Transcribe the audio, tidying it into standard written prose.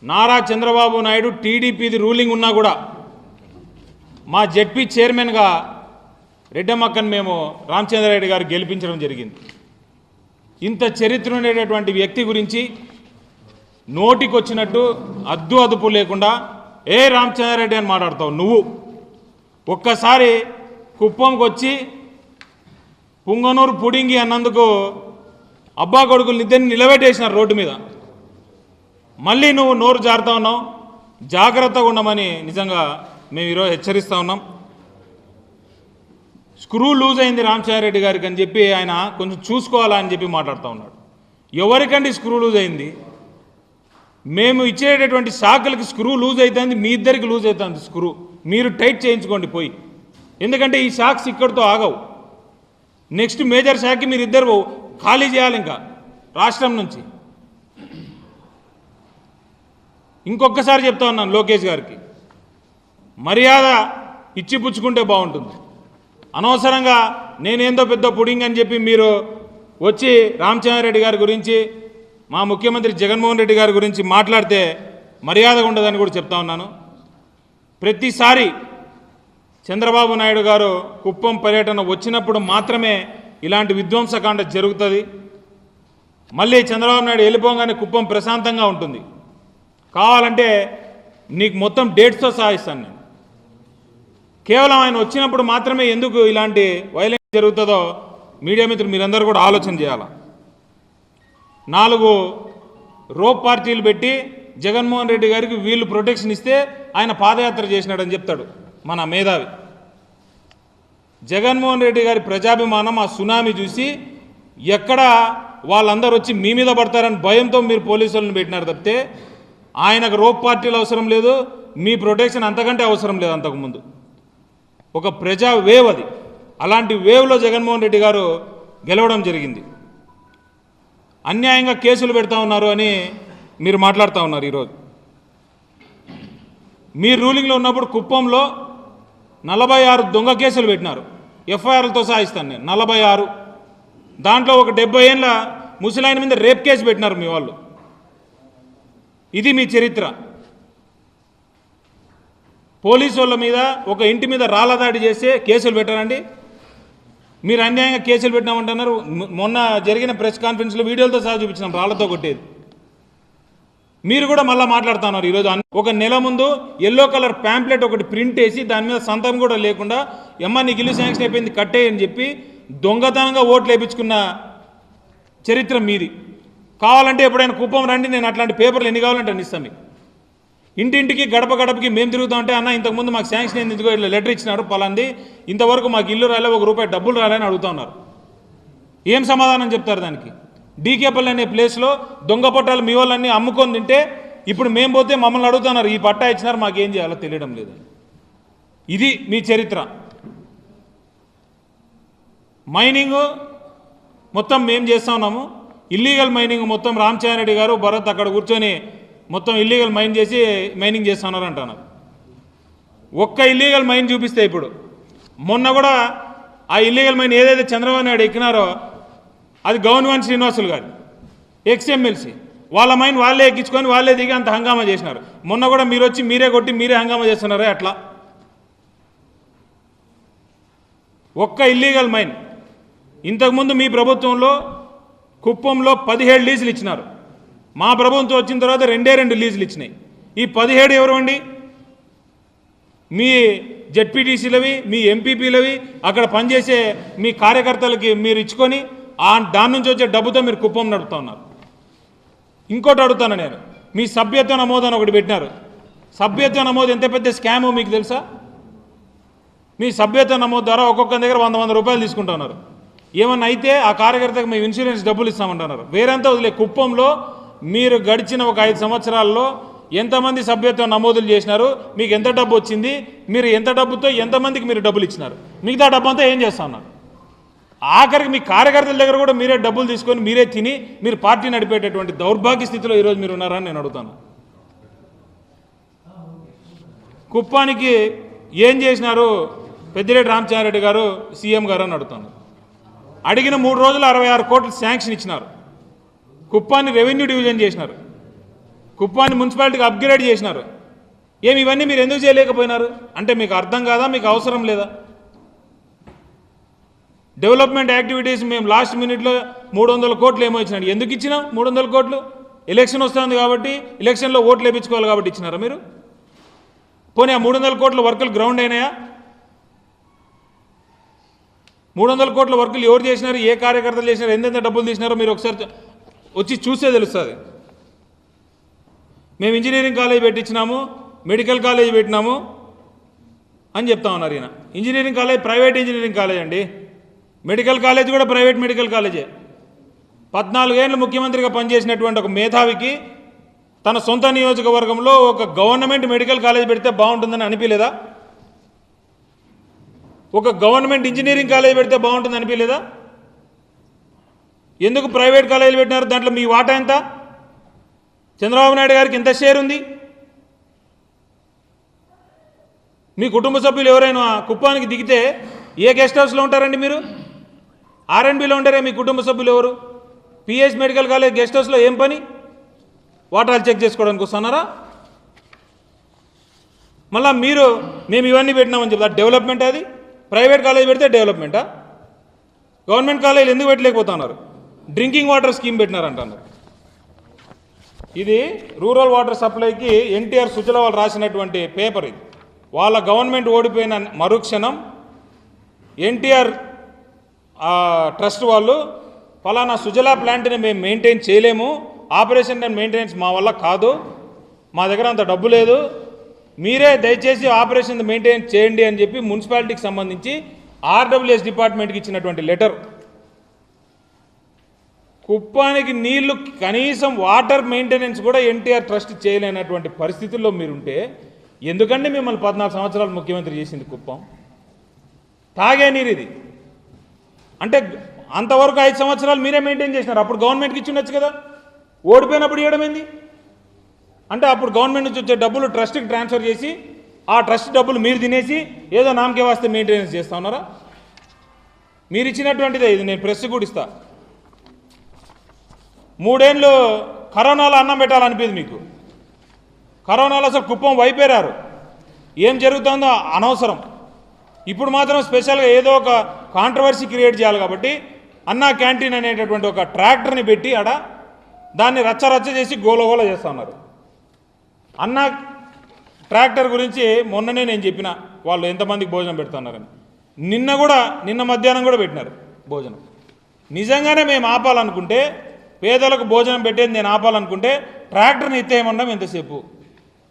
Nara Chandrababu Naidu టీడీపీది ruling ఉన్నా కూడా మా జెడ్పీ చైర్మన్గా రెడ్డమ్మక్కను మేము రామచంద్రారెడ్డి గారు గెలిపించడం జరిగింది. ఇంత చరిత్ర ఉండేటటువంటి వ్యక్తి గురించి నోటికొచ్చినట్టు అద్దు అదుపు లేకుండా ఏ రామచంద్రారెడ్డి అని మాట్లాడతావు నువ్వు. ఒక్కసారి కుప్పంకి వచ్చి పుంగనూరు పుడింగి అన్నందుకు అబ్బా కొడుకులు ఇద్దరిని నిలబెట్టేసినారు రోడ్డు మీద. మళ్ళీ నువ్వు నోరు జారుతా ఉన్నావు. జాగ్రత్తగా ఉండమని నిజంగా మేము ఈరోజు హెచ్చరిస్తూ ఉన్నాం. స్క్రూ లూజ్ అయింది రామచంద్రారెడ్డి గారికి అని చెప్పి ఆయన కొంచెం చూసుకోవాలా అని చెప్పి మాట్లాడుతూ ఉన్నాడు. ఎవరికండి స్క్రూ లూజ్ అయింది? మేము ఇచ్చేటటువంటి శాఖలకి స్క్రూ లూజ్ అవుతుంది, మీ ఇద్దరికి లూజ్ అవుతుంది స్క్రూ. మీరు టైట్ చేయించుకోండి పోయి. ఎందుకంటే ఈ షాక్స్ ఇక్కడితో ఆగవు. నెక్స్ట్ మేజర్ షాక్కి మీరు ఇద్దరు ఖాళీ చేయాలి ఇంకా రాష్ట్రం నుంచి. ఇంకొకసారి చెప్తా ఉన్నాను లోకేష్ గారికి, మర్యాద ఇచ్చిపుచ్చుకుంటే బాగుంటుంది. అనవసరంగా నేనేందో పెద్ద పుడింగ్ అని చెప్పి మీరు వచ్చి రామచంద్రారెడ్డి గారి గురించి, మా ముఖ్యమంత్రి జగన్మోహన్ రెడ్డి గారి గురించి మాట్లాడితే మర్యాదగా ఉండదని కూడా చెప్తా ఉన్నాను. ప్రతిసారి చంద్రబాబు నాయుడు గారు కుప్పం పర్యటన వచ్చినప్పుడు మాత్రమే ఇలాంటి విధ్వంసకాండ జరుగుతుంది. మళ్ళీ చంద్రబాబు నాయుడు వెళ్ళిపోగానే కుప్పం ప్రశాంతంగా ఉంటుంది. కావాలంటే నీకు మొత్తం డేట్స్తో సహాయిస్తాను నేను. కేవలం ఆయన వచ్చినప్పుడు మాత్రమే ఎందుకు ఇలాంటి వైలెన్స్ జరుగుతుందో మీడియా మిత్రులు మీరందరూ కూడా ఆలోచన చేయాలి. 4 రోప్ పార్టీలు పెట్టి జగన్మోహన్ రెడ్డి గారికి వీళ్ళు ప్రొటెక్షన్ ఇస్తే ఆయన పాదయాత్ర చేసినాడని చెప్తాడు మన మేధావి. జగన్మోహన్ రెడ్డి గారి ప్రజాభిమానం ఆ సునామీ చూసి ఎక్కడ వాళ్ళందరూ వచ్చి మీ మీద పడతారని భయంతో మీరు పోలీసులను పెట్టినారు తప్పితే ఆయనకు రోప్ పార్టీలు అవసరం లేదు, మీ ప్రొటెక్షన్ అంతకంటే అవసరం లేదు. అంతకుముందు ఒక ప్రజా వేవ్ అది. అలాంటి వేవ్లో జగన్మోహన్ రెడ్డి గారు గెలవడం జరిగింది. అన్యాయంగా కేసులు పెడతా ఉన్నారు అని మీరు మాట్లాడుతూ ఉన్నారు. ఈరోజు మీరు రూలింగ్లో ఉన్నప్పుడు కుప్పంలో 46 దొంగ కేసులు పెట్టినారు. ఎఫ్ఐఆర్లతో సహాయిస్తాను నేను. 46. దాంట్లో ఒక 70 ఏళ్ళ ముసలాయన మీద రేప్ కేసు పెట్టినారు మీ వాళ్ళు. ఇది మీ చరిత్ర. పోలీసు వాళ్ళ మీద ఒక ఇంటి మీద రాళ్ళ దాడి చేస్తే కేసులు పెట్టారండి. మీరు అన్యాయంగా కేసులు పెట్టినామంటున్నారు. మొన్న జరిగిన ప్రెస్ కాన్ఫరెన్స్లో వీడియోలతో సహా చూపించినాం రాళ్లతో కొట్టేది. మీరు కూడా మళ్ళీ మాట్లాడుతున్నారు ఈరోజు. ఒక నెల ముందు ఎల్లో కలర్ ప్యాంప్లెట్ ఒకటి ప్రింట్ వేసి దాని మీద సంతకం కూడా లేకుండా నీకు ఇల్లు శాంక్షన్ అయిపోయింది కట్టేయని చెప్పి దొంగతనంగా ఓట్లు వేయించుకున్న చరిత్ర మీది. కావాలంటే ఎప్పుడైనా కుప్పం రండి, నేను అట్లాంటి పేపర్లు ఎన్ని కావాలంటే అన్ని ఇస్తాను మీకు. ఇంటింటికి గడప గడపకి మేము తిరుగుతామంటే అన్న ఇంతకుముందు మాకు శాంక్షన్ అయింది, ఇందుకో ఇట్లా లెటర్ ఇచ్చినారు పలాంది, ఇంతవరకు మాకు ఇల్లు రాలే, ₹1 డబ్బులు రాలేని అడుగుతా ఉన్నారు. ఏం సమాధానం చెప్తారు దానికి? డీకేపల్లి అనే ప్లేస్లో దొంగ పట్టాలు మీ వాళ్ళన్నీ అమ్ముకొని తింటే ఇప్పుడు మేము పోతే మమ్మల్ని అడుగుతున్నారు ఈ పట్టా ఇచ్చినారు మాకేం చేయాలో తెలియడం లేదు. ఇది మీ చరిత్ర. మైనింగ్ మొత్తం మేము చేస్తూ ఉన్నాము. ఇల్లీగల్ మైనింగ్ మొత్తం రామచంద్రారెడ్డి గారు భరత్ అక్కడ కూర్చొని మొత్తం ఇల్లీగల్ మైనింగ్ చేస్తున్నారు అంటున్నారు. ఒక్క ఇల్లీగల్ మైన్ చూపిస్తే ఇప్పుడు మొన్న కూడా ఆ ఇల్లీగల్ మైన్ ఏదైతే చంద్రబాబు నాయుడు ఎక్కినారో అది గౌన్వాన్ శ్రీనివాసులు గారు ఎక్స్ఎమ్మెల్సీ. వాళ్ళ మైన్ వాళ్ళే ఎక్కించుకొని వాళ్ళే దిగి అంత హంగామా చేసినారు. మొన్న కూడా మీరు వచ్చి మీరే కొట్టి మీరే హంగామా చేస్తున్నారే అట్లా. ఒక్క ఇల్లీగల్ మైన్. ఇంతకుముందు మీ ప్రభుత్వంలో కుప్పంలో 17 లీజులు ఇచ్చినారు. మా ప్రభుత్వం వచ్చిన తర్వాత 2 లీజులు ఇచ్చినాయి. ఈ 17 ఎవరు అండి? మీ జెడ్పీటీసీలవి, మీ ఎంపీపీలవి, అక్కడ పనిచేసే మీ కార్యకర్తలకి మీరు ఇచ్చుకొని దాని నుంచి వచ్చే డబ్బుతో మీరు కుప్పం నడుపుతా ఉన్నారు. ఇంకోటి అడుగుతాను నేను, మీ సభ్యత్వ నమోదు అని ఒకటి పెట్టినారు. సభ్యత్వ నమోదు ఎంత పెద్ద స్కామో మీకు తెలుసా? మీ సభ్యత్వ నమోదు ద్వారా ఒక్కొక్క దగ్గర ₹100 తీసుకుంటున్నారు. ఏమన్నా అయితే ఆ కార్యకర్తకు మేము ఇన్సూరెన్స్ డబ్బులు ఇస్తామంటున్నారు. వేరంతా వదిలే కుప్పంలో మీరు గడిచిన ఒక 5 సంవత్సరాల్లో ఎంతమంది సభ్యత్వ నమోదులు చేసినారు, మీకు ఎంత డబ్బు వచ్చింది, మీరు ఎంత డబ్బుతో ఎంతమందికి మీరు డబ్బులు ఇచ్చినారు, మిగతా డబ్బు అంతా ఏం చేస్తా ఉన్నారు? ఆఖరికి మీ కార్యకర్తల దగ్గర కూడా మీరే డబ్బులు తీసుకొని మీరే తిని మీరు పార్టీ నడిపేటటువంటి దౌర్భాగ్య స్థితిలో ఈరోజు మీరు ఉన్నారని నేను అడుగుతాను. కుప్పానికి ఏం చేసినారు పెద్దిరెడ్డి రామచంద్రారెడ్డి గారు సీఎం గారు అని అడుగుతాను. అడిగిన 3 రోజులు 66 కోట్లు శాంక్షన్ ఇచ్చినారు. కుప్పాన్ని రెవెన్యూ డివిజన్ చేసినారు. కుప్పాన్ని మున్సిపాలిటీకి అప్గ్రేడ్ చేసినారు. ఏమి ఇవన్నీ మీరు ఎందుకు చేయలేకపోయినారు? అంటే మీకు అర్థం కాదా, మీకు అవసరం లేదా? డెవలప్మెంట్ యాక్టివిటీస్ మేము లాస్ట్ మినిట్లో 300 కోట్లు ఏమో ఇచ్చినాడు. ఎందుకు ఇచ్చినాం 300 కోట్లు? ఎలక్షన్ వస్తుంది కాబట్టి, ఎలక్షన్లో ఓట్లు వేయించుకోవాలి కాబట్టి ఇచ్చినారా మీరు? పోనీ ఆ 300 కోట్ల వర్కులు గ్రౌండ్ అయినాయా? 300 కోట్ల వర్కులు ఎవరు చేసినారు, ఏ కార్యకర్తలు చేసినారు, ఎంతెంత డబ్బులు తీసినారో మీరు ఒకసారి వచ్చి చూస్తే తెలుస్తుంది. మేము ఇంజనీరింగ్ కాలేజ్ పెట్టించినాము, మెడికల్ కాలేజ్ పెట్టినాము అని చెప్తా ఉన్నారు ఈయన. Engineering college private engineering college అండి, మెడికల్ కాలేజ్ కూడా ప్రైవేట్ మెడికల్ కాలేజే. 14 ఏళ్ళు ముఖ్యమంత్రిగా పనిచేసినటువంటి ఒక మేధావికి తన సొంత నియోజకవర్గంలో ఒక గవర్నమెంట్ మెడికల్ కాలేజ్ పెడితే బాగుంటుందని అనిపించలేదా? ఒక గవర్నమెంట్ ఇంజనీరింగ్ కాలేజ్ పెడితే బాగుంటుంది అనిపించలేదా? ఎందుకు ప్రైవేట్ కాలేజీలు పెట్టినారు? దాంట్లో మీ వాటా ఎంత? చంద్రబాబు నాయుడు గారికి ఎంత షేర్ ఉంది? మీ కుటుంబ సభ్యులు ఎవరైనా కుప్పానికి దిగితే ఏ గెస్ట్ హౌస్లో ఉంటారండి మీరు? ఆర్ఎండ్బిలో ఉంటారే మీ కుటుంబ సభ్యులు ఎవరు? పిఎస్ మెడికల్ కాలేజ్ గెస్ట్ హౌస్లో ఏం పని? వాటాలు చెక్ చేసుకోవడానికి వస్తున్నారా? మళ్ళీ మీరు మేము ఇవన్నీ పెట్టినామని చెప్తారు. డెవలప్మెంట్ అది? ప్రైవేట్ కాలేజ్ పెడితే డెవలప్మెంటా? గవర్నమెంట్ కాలేజీలు ఎందుకు పెట్టలేకపోతున్నారు? డ్రింకింగ్ వాటర్ స్కీమ్ పెట్టినారంటున్నారు. ఇది రూరల్ వాటర్ సప్లైకి ఎన్టీఆర్ సుజల వాళ్ళు రాసినటువంటి పేపర్. ఇది వాళ్ళ గవర్నమెంట్ ఓడిపోయిన మరుక్షణం ఎన్టీఆర్ ట్రస్ట్ వాళ్ళు ఫలానా సుజలా ప్లాంట్ని మేము మెయింటైన్ చేయలేము, ఆపరేషన్ అండ్ మెయింటెనెన్స్ మా వల్ల కాదు, మా దగ్గర అంత డబ్బు లేదు, మీరే దయచేసి ఆపరేషన్ మెయింటైన్ చేయండి అని చెప్పి మున్సిపాలిటీకి సంబంధించి ఆర్డబ్ల్యూఎస్ డిపార్ట్మెంట్కి ఇచ్చినటువంటి లెటర్. కుప్పానికి నీళ్లు కనీసం వాటర్ మెయింటెనెన్స్ కూడా ఎన్టీఆర్ ట్రస్ట్ చేయలేనటువంటి పరిస్థితుల్లో మీరుంటే ఎందుకంటే మిమ్మల్ని 14 సంవత్సరాలు ముఖ్యమంత్రి చేసింది కుప్పం? తాగే నీరు ఇది. అంటే అంతవరకు 5 సంవత్సరాలు మీరే మెయింటైన్ చేసినారు. అప్పుడు గవర్నమెంట్కి ఇచ్చి ఉండొచ్చు కదా, ఓడిపోయినప్పుడు ఇవ్వడమేంది? అంటే అప్పుడు గవర్నమెంట్ నుంచి వచ్చే డబ్బులు ట్రస్ట్కి ట్రాన్స్ఫర్ చేసి ఆ ట్రస్ట్ డబ్బులు మీరు తినేసి ఏదో నామకే వాస్తే మెయింటెనెన్స్ చేస్తా ఉన్నారా? మీరు ఇచ్చినటువంటిదే ఇది. నేను ప్రెస్ కూడా ఇస్తా. 3 ఏళ్ళు కరోనాలో అన్నం పెట్టాలనిపించింది మీకు. కరోనాలో అసలు కుప్పం వైపేరారు. ఏం జరుగుతుందో అనవసరం. ఇప్పుడు మాత్రం స్పెషల్గా ఏదో ఒక కాంట్రవర్సీ క్రియేట్ చేయాలి కాబట్టి అన్నా క్యాంటీన్ అనేటటువంటి ఒక ట్రాక్టర్ని పెట్టి ఆడ దాన్ని రచ్చరచ్చ చేసి గోలగోల చేస్తూ ఉన్నారు. అన్నా ట్రాక్టర్ గురించి మొన్ననే నేను చెప్పిన వాళ్ళు ఎంతమందికి భోజనం పెడుతున్నారని. నిన్న మధ్యాహ్నం కూడా పెట్టినారు భోజనం. నిజంగానే మేము ఆపాలనుకుంటే, పేదలకు భోజనం పెట్టేది నేను ఆపాలనుకుంటే ట్రాక్టర్ని ఎత్తేయమన్నాం ఎంతసేపు.